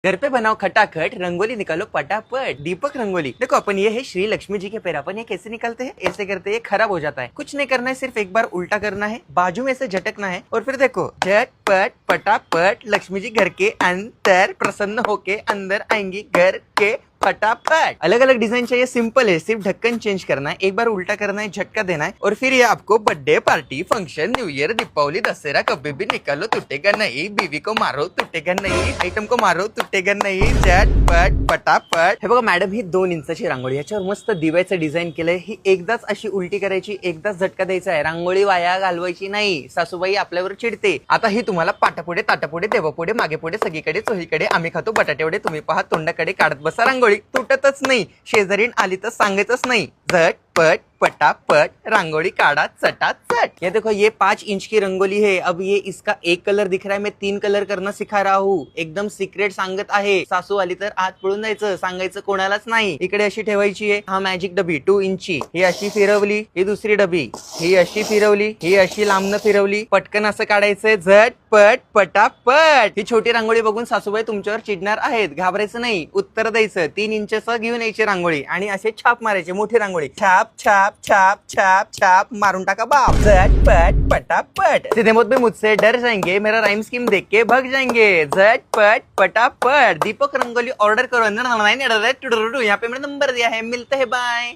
घर पे बनाओ खटाखट, रंगोली निकालो पटापट। दीपक रंगोली। देखो अपन ये है श्री लक्ष्मी जी के पैर, अपन ये कैसे निकालते हैं, ऐसे करते हैं, खराब हो जाता है। कुछ नहीं करना है, सिर्फ एक बार उल्टा करना है, बाजू में से झटकना है और फिर देखो झटपट पटापट लक्ष्मी जी घर के अंदर प्रसन्न होके अंदर आएंगी घर के फटाफट। अलग अलग डिजाइन चाहिए, सिंपल है, सिर्फ ढक्कन चेंज करना है, एक बार उल्टा करना है, झटका देना है और फिर ये आपको birthday party, function, new year, Deepavali, Dussehra कभी भी निकालो टूटेगा नहीं, बीवी को मारो टूटेगा नहीं, आइटम को मारो टूटेगा नाही, झटपट पटापट। हे बघा मॅडम, ही 2 इंचाची रांगोळी, याच्यावर मस्त दिव्याचं डिझाईन केलंय। ही एकदाच अशी उलटी करायची, एकदाच झटका द्यायचा आहे, रांगोळी वाया घालवायची नाही, सासूबाई आपल्यावर चिडते। आता ही तुम्हाला पाटापुढे ताटापुढे देवापुढे मागे पुढे सगळीकडे चोहीकडे आम्ही खातो बटाटेवडे, तुम्ही पहा तोंडाकडे काढत बसा रांगोळी, तुटतच नाही, शेजारीन आली तर सांगायचंच नाही, झटपट पटापट रांगोली काढ़ा चटाचट। ये देखो ये 5 इंच की रंगोली है। अब ये इसका एक कलर दिख रहा है, मैं 3 कलर करना सिखा रहा हूँ, एकदम सिक्रेट सांगत आहे। सासू आली तर आत पळून जायचं, सांगायचं कोणालाच नाही। इकडे अशी ठेवायची आहे, हा मॅजिक डबी 2 इंची, ही अशी फिरवली, ही दुसरी डबी, ही अशी फिरवली, ही अशी लांबनं फिरवली, पटकन असं काढायचं झटपट पटापट। ही छोटी रांगोळी बघून सासूबाई तुमच्यावर चिडणार आहेत, घाबरायचं नाही, उत्तर द्यायचं। 3 इंचचं घेऊन यायची रांगोळी आणि असे छाप मारायचे, मोठी रांगोळी छाप छाप छाप छाप छाप मारून टाका बाप, झटपट पटापट। सीधे मुझ पे मुझसे डर जाएंगे, मेरा राइम स्कीम देख के भग जाएंगे, झटपट पटापट। दीपक रंगोली ऑर्डर करो, यहाँ पे मेरा नंबर दिया है, मिलते हैं, बाय।